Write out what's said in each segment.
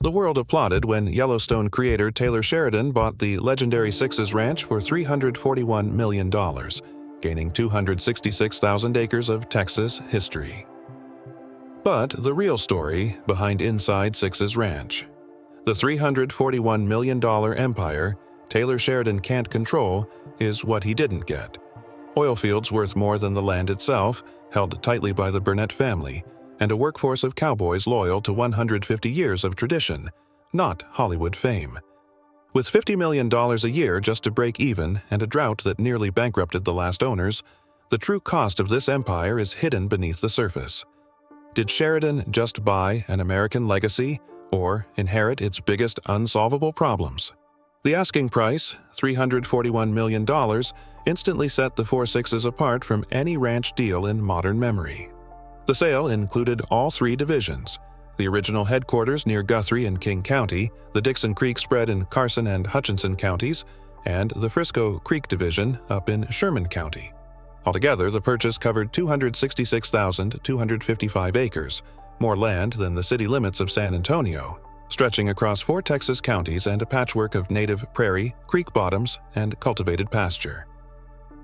The world applauded when Yellowstone creator Taylor Sheridan bought the legendary Sixes Ranch for $341 million, gaining 266,000 acres of Texas history. But the real story behind inside Sixes Ranch. The $341 million empire Taylor Sheridan can't control is what he didn't get. Oil fields worth more than the land itself, held tightly by the Burnett family, and a workforce of cowboys loyal to 150 years of tradition, not Hollywood fame. With $50 million a year just to break even and a drought that nearly bankrupted the last owners, the true cost of this empire is hidden beneath the surface. Did Sheridan just buy an American legacy or inherit its biggest unsolvable problems? The asking price, $341 million, instantly set the Four Sixes apart from any ranch deal in modern memory. The sale included all three divisions: the original headquarters near Guthrie in King County, the Dixon Creek spread in Carson and Hutchinson counties, and the Frisco Creek division up in Sherman County. Altogether, the purchase covered 266,255 acres, more land than the city limits of San Antonio, stretching across 4 Texas counties and a patchwork of native prairie, creek bottoms, and cultivated pasture.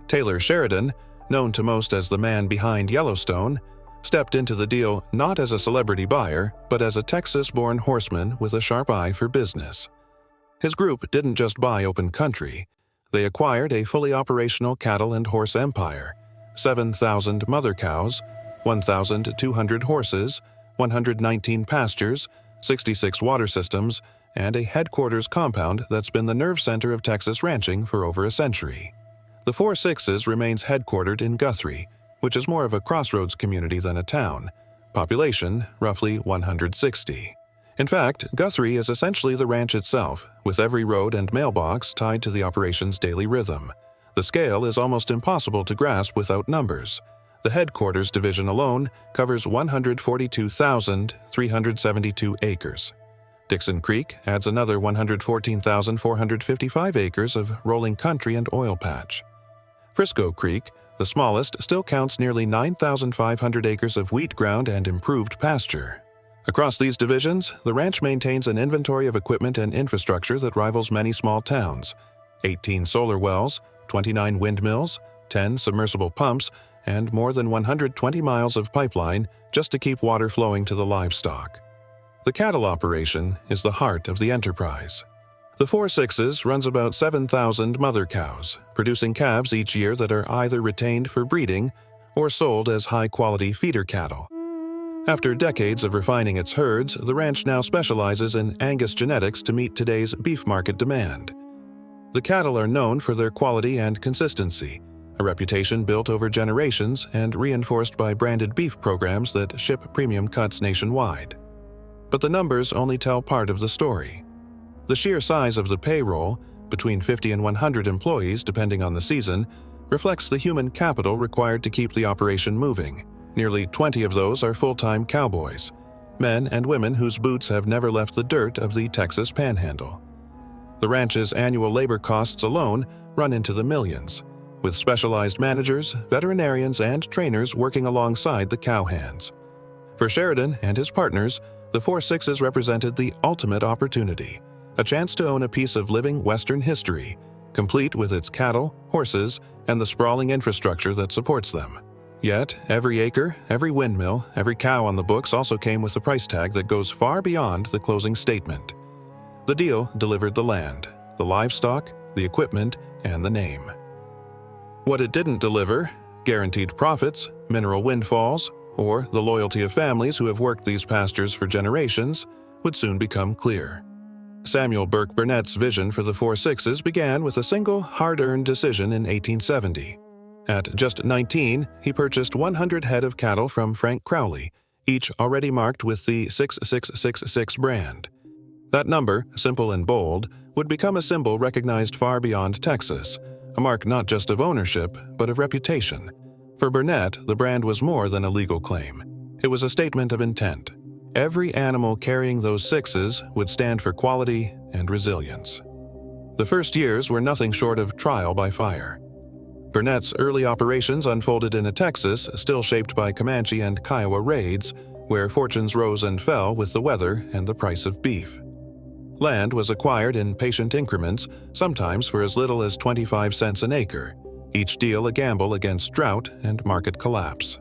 Taylor Sheridan, known to most as the man behind Yellowstone, stepped into the deal not as a celebrity buyer, but as a Texas-born horseman with a sharp eye for business. His group didn't just buy open country. They acquired a fully operational cattle and horse empire: 7,000 mother cows, 1,200 horses, 119 pastures, 66 water systems, and a headquarters compound that's been the nerve center of Texas ranching for over a century. The Four Sixes remains headquartered in Guthrie, which is more of a crossroads community than a town. Population, roughly 160. In fact, Guthrie is essentially the ranch itself, with every road and mailbox tied to the operation's daily rhythm. The scale is almost impossible to grasp without numbers. The headquarters division alone covers 142,372 acres. Dixon Creek adds another 114,455 acres of rolling country and oil patch. Frisco Creek, the smallest, still counts nearly 9,500 acres of wheat ground and improved pasture. Across these divisions, the ranch maintains an inventory of equipment and infrastructure that rivals many small towns: 18 solar wells, 29 windmills, 10 submersible pumps, and more than 120 miles of pipeline just to keep water flowing to the livestock. The cattle operation is the heart of the enterprise. The Four Sixes runs about 7,000 mother cows, producing calves each year that are either retained for breeding or sold as high-quality feeder cattle. After decades of refining its herds, the ranch now specializes in Angus genetics to meet today's beef market demand. The cattle are known for their quality and consistency, a reputation built over generations and reinforced by branded beef programs that ship premium cuts nationwide. But the numbers only tell part of the story. The sheer size of the payroll, between 50 and 100 employees depending on the season, reflects the human capital required to keep the operation moving. Nearly 20 of those are full-time cowboys, men and women whose boots have never left the dirt of the Texas Panhandle. The ranch's annual labor costs alone run into the millions, with specialized managers, veterinarians, and trainers working alongside the cowhands. For Sheridan and his partners, the Four Sixes represented the ultimate opportunity, a chance to own a piece of living Western history, complete with its cattle, horses, and the sprawling infrastructure that supports them. Yet, every acre, every windmill, every cow on the books also came with a price tag that goes far beyond the closing statement. The deal delivered the land, the livestock, the equipment, and the name. What it didn't deliver, guaranteed profits, mineral windfalls, or the loyalty of families who have worked these pastures for generations, would soon become clear. Samuel Burk Burnett's vision for the Four Sixes began with a single hard-earned decision in 1870. At just 19, he purchased 100 head of cattle from Frank Crowley, each already marked with the 6666 brand. That number, simple and bold, would become a symbol recognized far beyond Texas, a mark not just of ownership, but of reputation. For Burnett, the brand was more than a legal claim. It was a statement of intent. Every animal carrying those sixes would stand for quality and resilience. The first years were nothing short of trial by fire. Burnett's early operations unfolded in a Texas still shaped by Comanche and Kiowa raids, where fortunes rose and fell with the weather and the price of beef. Land was acquired in patient increments, sometimes for as little as 25 cents an acre, each deal a gamble against drought and market collapse.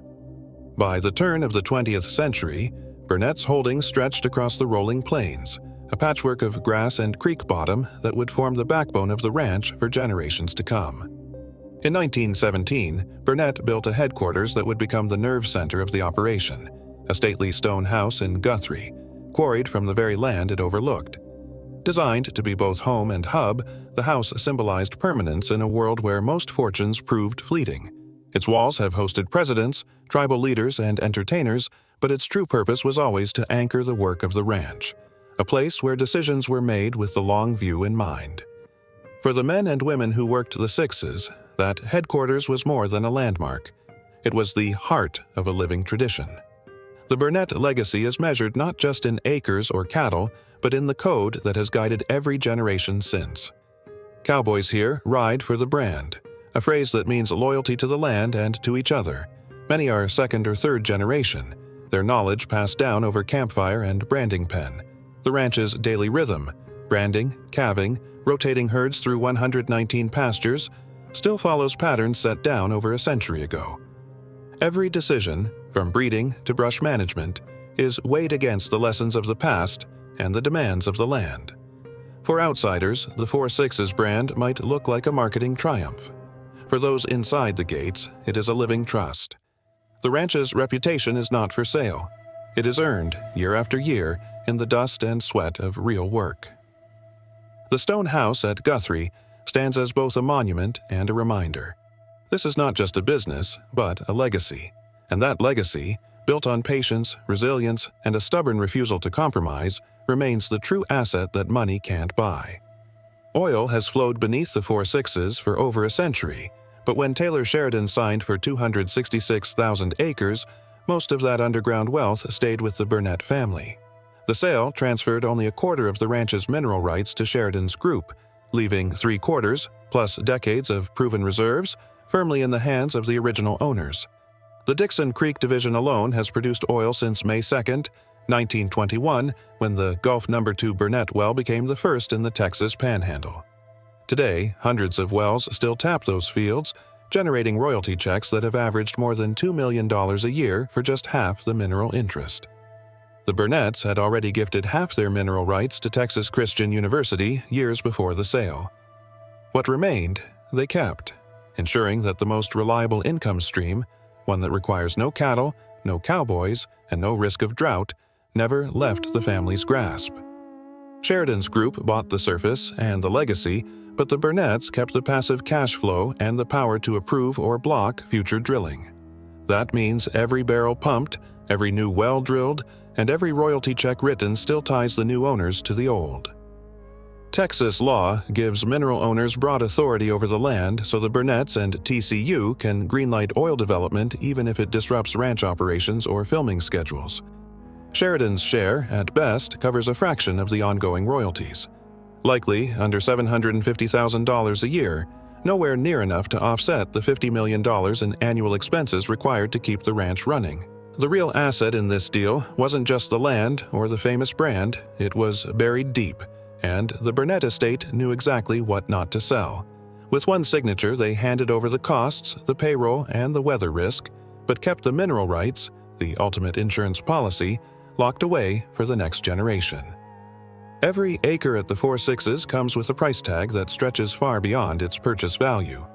By the turn of the 20th century, Burnett's holdings stretched across the rolling plains, a patchwork of grass and creek bottom that would form the backbone of the ranch for generations to come. In 1917, Burnett built a headquarters that would become the nerve center of the operation, a stately stone house in Guthrie, quarried from the very land it overlooked. Designed to be both home and hub, the house symbolized permanence in a world where most fortunes proved fleeting. Its walls have hosted presidents, tribal leaders, and entertainers, but its true purpose was always to anchor the work of the ranch, a place where decisions were made with the long view in mind. For the men and women who worked the Sixes, that headquarters was more than a landmark. It was the heart of a living tradition. The Burnett legacy is measured not just in acres or cattle, but in the code that has guided every generation since. Cowboys here ride for the brand, a phrase that means loyalty to the land and to each other. Many are second or third generation, their knowledge passed down over campfire and branding pen. The ranch's daily rhythm, branding, calving, rotating herds through 119 pastures, still follows patterns set down over a century ago. Every decision, from breeding to brush management, is weighed against the lessons of the past and the demands of the land. For outsiders, the 4 Sixes brand might look like a marketing triumph. For those inside the gates, it is a living trust. The ranch's reputation is not for sale. It is earned, year after year, in the dust and sweat of real work. The stone house at Guthrie stands as both a monument and a reminder. This is not just a business, but a legacy. And that legacy, built on patience, resilience, and a stubborn refusal to compromise, remains the true asset that money can't buy. Oil has flowed beneath the 4 Sixes for over a century, but when Taylor Sheridan signed for 266,000 acres, most of that underground wealth stayed with the Burnett family. The sale transferred only a quarter of the ranch's mineral rights to Sheridan's group, leaving 3/4, plus decades of proven reserves, firmly in the hands of the original owners. The Dixon Creek Division alone has produced oil since May 2, 1921, when the Gulf No. 2 Burnett well became the first in the Texas Panhandle. Today, hundreds of wells still tap those fields, generating royalty checks that have averaged more than $2 million a year for just half the mineral interest. The Burnetts had already gifted half their mineral rights to Texas Christian University years before the sale. What remained, they kept, ensuring that the most reliable income stream, one that requires no cattle, no cowboys, and no risk of drought, never left the family's grasp. Sheridan's group bought the surface and the legacy, but the Burnetts kept the passive cash flow and the power to approve or block future drilling. That means every barrel pumped, every new well drilled, and every royalty check written still ties the new owners to the old. Texas law gives mineral owners broad authority over the land, so the Burnetts and TCU can greenlight oil development even if it disrupts ranch operations or filming schedules. Sheridan's share, at best, covers a fraction of the ongoing royalties. Likely under $750,000 a year, nowhere near enough to offset the $50 million in annual expenses required to keep the ranch running. The real asset in this deal wasn't just the land or the famous brand, it was buried deep, and the Burnett estate knew exactly what not to sell. With one signature, they handed over the costs, the payroll, and the weather risk, but kept the mineral rights, the ultimate insurance policy, locked away for the next generation. Every acre at the 4 Sixes comes with a price tag that stretches far beyond its purchase value.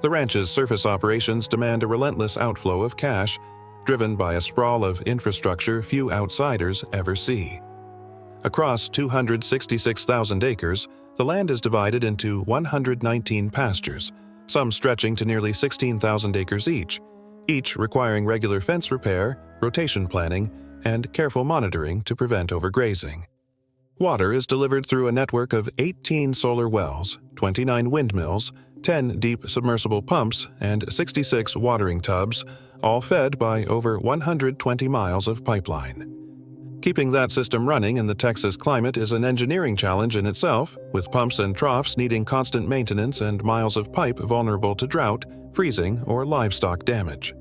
The ranch's surface operations demand a relentless outflow of cash, driven by a sprawl of infrastructure few outsiders ever see. Across 266,000 acres, the land is divided into 119 pastures, some stretching to nearly 16,000 acres each requiring regular fence repair, rotation planning, and careful monitoring to prevent overgrazing. Water is delivered through a network of 18 solar wells, 29 windmills, 10 deep submersible pumps, and 66 watering tubs, all fed by over 120 miles of pipeline. Keeping that system running in the Texas climate is an engineering challenge in itself, with pumps and troughs needing constant maintenance and miles of pipe vulnerable to drought, freezing, or livestock damage.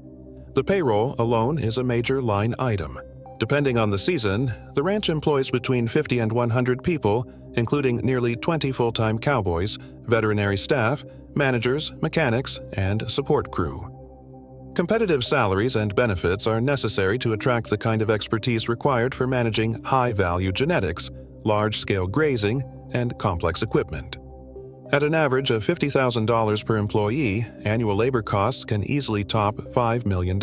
The payroll alone is a major line item. Depending on the season, the ranch employs between 50 and 100 people, including nearly 20 full-time cowboys, veterinary staff, managers, mechanics, and support crew. Competitive salaries and benefits are necessary to attract the kind of expertise required for managing high-value genetics, large-scale grazing, and complex equipment. At an average of $50,000 per employee, annual labor costs can easily top $5 million,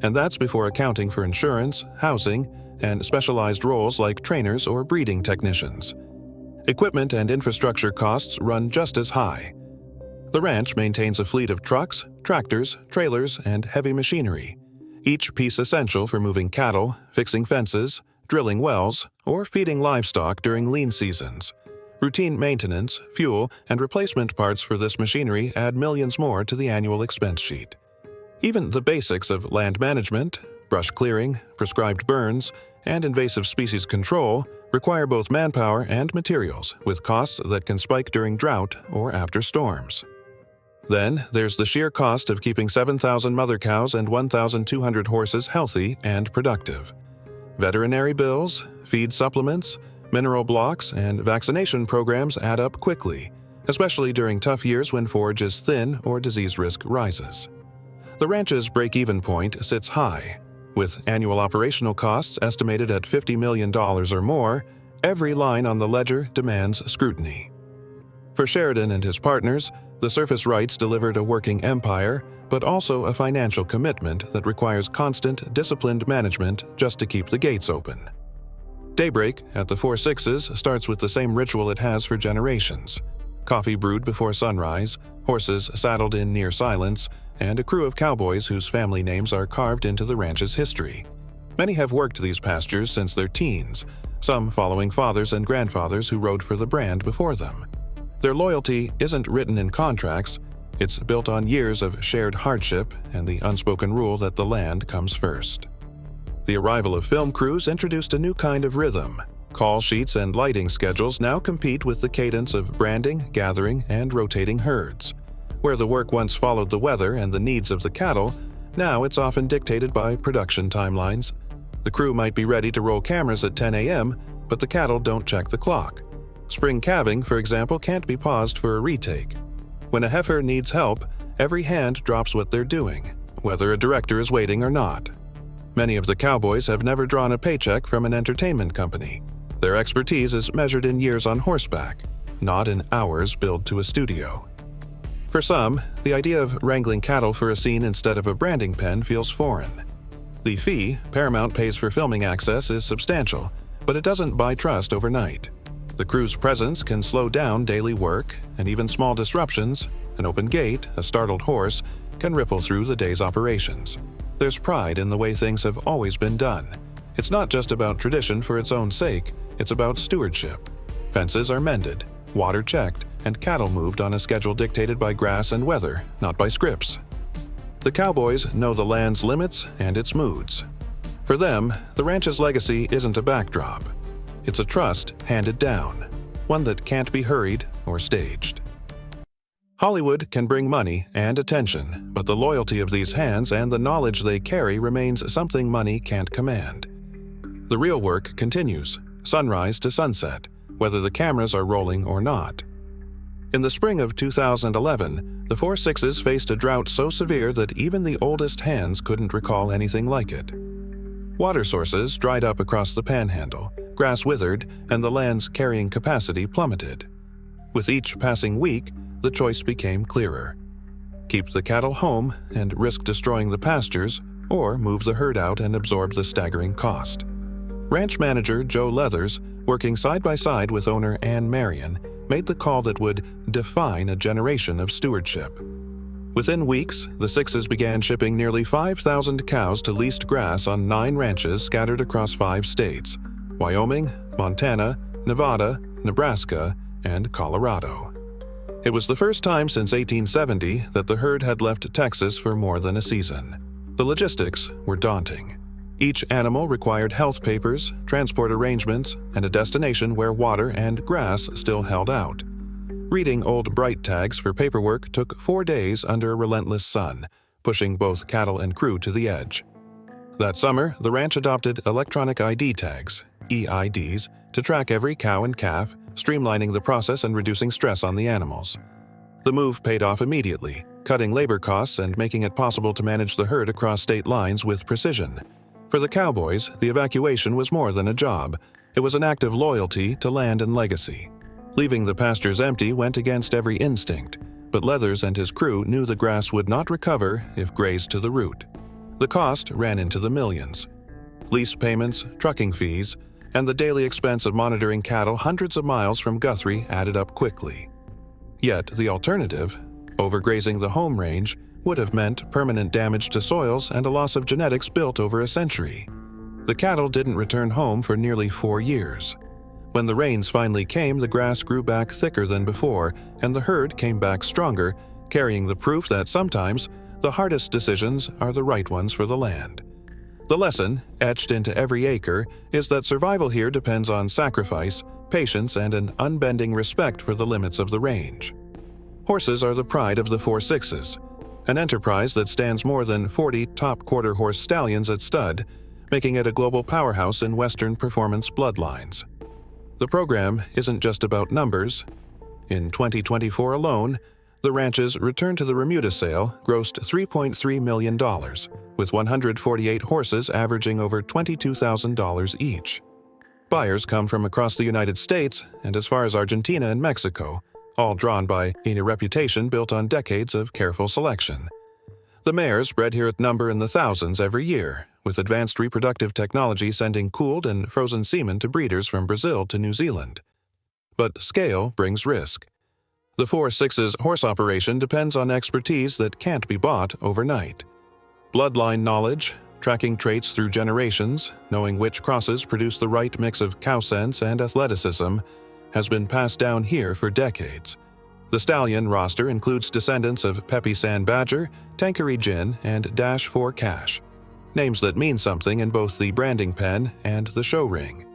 and that's before accounting for insurance, housing, and specialized roles like trainers or breeding technicians. Equipment and infrastructure costs run just as high. The ranch maintains a fleet of trucks, tractors, trailers, and heavy machinery, each piece essential for moving cattle, fixing fences, drilling wells, or feeding livestock during lean seasons. Routine maintenance, fuel, and replacement parts for this machinery add millions more to the annual expense sheet. Even the basics of land management, brush clearing, prescribed burns, and invasive species control require both manpower and materials, with costs that can spike during drought or after storms. Then, there's the sheer cost of keeping 7,000 mother cows and 1,200 horses healthy and productive. Veterinary bills, feed supplements, mineral blocks, and vaccination programs add up quickly, especially during tough years when forage is thin or disease risk rises. The ranch's break-even point sits high. With annual operational costs estimated at $50 million or more, every line on the ledger demands scrutiny. For Sheridan and his partners, the surface rights delivered a working empire, but also a financial commitment that requires constant, disciplined management just to keep the gates open. Daybreak at the Four Sixes starts with the same ritual it has for generations. Coffee brewed before sunrise, horses saddled in near silence, and a crew of cowboys whose family names are carved into the ranch's history. Many have worked these pastures since their teens, some following fathers and grandfathers who rode for the brand before them. Their loyalty isn't written in contracts, it's built on years of shared hardship and the unspoken rule that the land comes first. The arrival of film crews introduced a new kind of rhythm. Call sheets and lighting schedules now compete with the cadence of branding, gathering, and rotating herds. Where the work once followed the weather and the needs of the cattle, now it's often dictated by production timelines. The crew might be ready to roll cameras at 10 a.m., but the cattle don't check the clock. Spring calving, for example, can't be paused for a retake. When a heifer needs help, every hand drops what they're doing, whether a director is waiting or not. Many of the cowboys have never drawn a paycheck from an entertainment company. Their expertise is measured in years on horseback, not in hours billed to a studio. For some, the idea of wrangling cattle for a scene instead of a branding pen feels foreign. The fee Paramount pays for filming access is substantial, but it doesn't buy trust overnight. The crew's presence can slow down daily work, and even small disruptions, an open gate, a startled horse, can ripple through the day's operations. There's pride in the way things have always been done. It's not just about tradition for its own sake, it's about stewardship. Fences are mended, water checked, and cattle moved on a schedule dictated by grass and weather, not by scripts. The cowboys know the land's limits and its moods. For them, the ranch's legacy isn't a backdrop. It's a trust handed down, one that can't be hurried or staged. Hollywood can bring money and attention, but the loyalty of these hands and the knowledge they carry remains something money can't command. The real work continues, sunrise to sunset, whether the cameras are rolling or not. In the spring of 2011, the Four Sixes faced a drought so severe that even the oldest hands couldn't recall anything like it. Water sources dried up across the panhandle, grass withered, and the land's carrying capacity plummeted. With each passing week, the choice became clearer. Keep the cattle home and risk destroying the pastures, or move the herd out and absorb the staggering cost. Ranch manager Joe Leathers, working side by side with owner Ann Marion, made the call that would define a generation of stewardship. Within weeks, the Sixes began shipping nearly 5,000 cows to leased grass on 9 ranches scattered across 5 states: Wyoming, Montana, Nevada, Nebraska, and Colorado. It was the first time since 1870 that the herd had left Texas for more than a season. The logistics were daunting. Each animal required health papers, transport arrangements, and a destination where water and grass still held out. Reading old bright tags for paperwork took 4 days under a relentless sun, pushing both cattle and crew to the edge. That summer, the ranch adopted electronic ID tags, EIDs, to track every cow and calf, streamlining the process and reducing stress on the animals. The move paid off immediately, cutting labor costs and making it possible to manage the herd across state lines with precision. For the cowboys, the evacuation was more than a job. It was an act of loyalty to land and legacy. Leaving the pastures empty went against every instinct, but Leathers and his crew knew the grass would not recover if grazed to the root. The cost ran into the millions. Lease payments, trucking fees, and the daily expense of monitoring cattle hundreds of miles from Guthrie added up quickly. Yet the alternative, overgrazing the home range, would have meant permanent damage to soils and a loss of genetics built over a century. The cattle didn't return home for nearly 4 years. When the rains finally came, the grass grew back thicker than before, and the herd came back stronger, carrying the proof that sometimes the hardest decisions are the right ones for the land. The lesson, etched into every acre, is that survival here depends on sacrifice, patience, and an unbending respect for the limits of the range. Horses are the pride of the 4/6s, an enterprise that stands more than 40 top quarter-horse stallions at stud, making it a global powerhouse in Western performance bloodlines. The program isn't just about numbers. In 2024 alone, the ranch's return to the Remuda sale grossed $3.3 million, with 148 horses averaging over $22,000 each. Buyers come from across the United States and as far as Argentina and Mexico, all drawn by a reputation built on decades of careful selection. The mares bred here number in the thousands every year, with advanced reproductive technology sending cooled and frozen semen to breeders from Brazil to New Zealand. But scale brings risk. The 4/6's horse operation depends on expertise that can't be bought overnight. Bloodline knowledge, tracking traits through generations, knowing which crosses produce the right mix of cow sense and athleticism, has been passed down here for decades. The stallion roster includes descendants of Peppy San Badger, Tanqueray Gin, and Dash 4 Cash, names that mean something in both the branding pen and the show ring.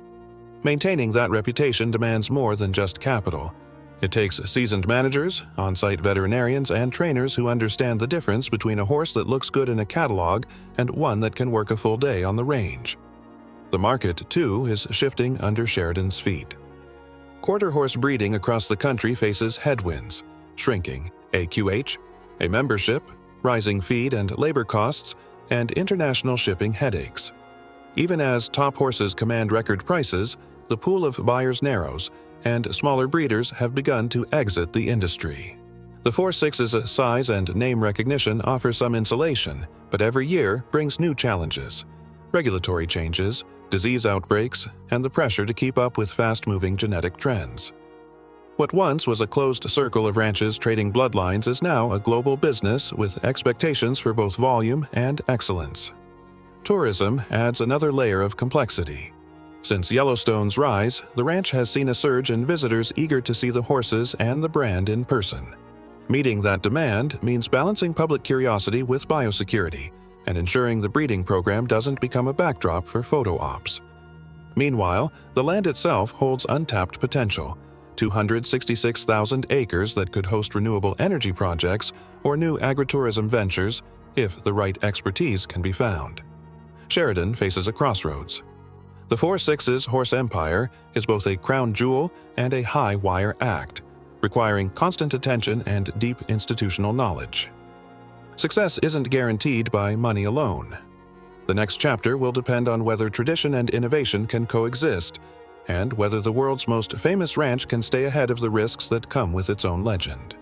Maintaining that reputation demands more than just capital. It takes seasoned managers, on-site veterinarians, and trainers who understand the difference between a horse that looks good in a catalog and one that can work a full day on the range. The market, too, is shifting under Sheridan's feet. Quarter horse breeding across the country faces headwinds, shrinking AQH, a membership, rising feed and labor costs, and international shipping headaches. Even as top horses command record prices, the pool of buyers narrows, and smaller breeders have begun to exit the industry. The 4/6's size and name recognition offer some insulation, but every year brings new challenges: regulatory changes, disease outbreaks, and the pressure to keep up with fast-moving genetic trends. What once was a closed circle of ranches trading bloodlines is now a global business with expectations for both volume and excellence. Tourism adds another layer of complexity. Since Yellowstone's rise, the ranch has seen a surge in visitors eager to see the horses and the brand in person. Meeting that demand means balancing public curiosity with biosecurity and ensuring the breeding program doesn't become a backdrop for photo ops. Meanwhile, the land itself holds untapped potential: 266,000 acres that could host renewable energy projects or new agritourism ventures if the right expertise can be found. Sheridan faces a crossroads. The 4/6's horse empire is both a crown jewel and a high-wire act, requiring constant attention and deep institutional knowledge. Success isn't guaranteed by money alone. The next chapter will depend on whether tradition and innovation can coexist, and whether the world's most famous ranch can stay ahead of the risks that come with its own legend.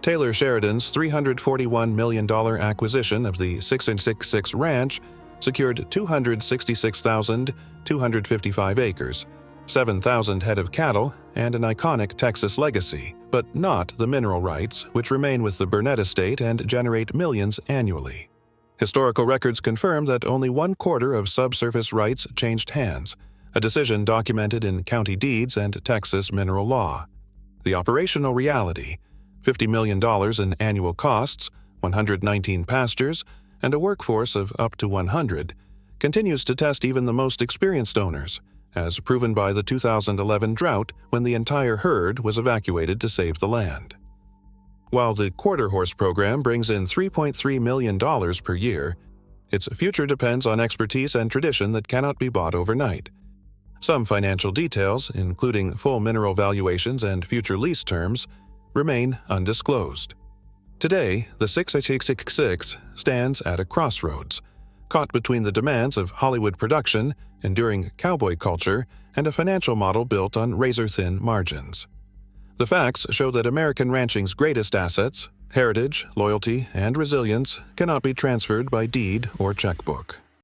Taylor Sheridan's $341 million acquisition of the 666 Ranch secured 266,255 acres, 7,000 head of cattle, and an iconic Texas legacy, but not the mineral rights, which remain with the Burnett estate and generate millions annually. Historical records confirm that only 1/4 of subsurface rights changed hands, a decision documented in county deeds and Texas mineral law. The operational reality: $50 million in annual costs, 119 pastures, and a workforce of up to 100, continues to test even the most experienced owners, as proven by the 2011 drought when the entire herd was evacuated to save the land. While the quarter horse program brings in $3.3 million per year, Its future depends on expertise and tradition that cannot be bought overnight. Some financial details, including full mineral valuations and future lease terms, remain undisclosed. Today, the 666 stands at a crossroads, caught between the demands of Hollywood production, enduring cowboy culture, and a financial model built on razor-thin margins. The facts show that American ranching's greatest assets, heritage, loyalty, and resilience, cannot be transferred by deed or checkbook.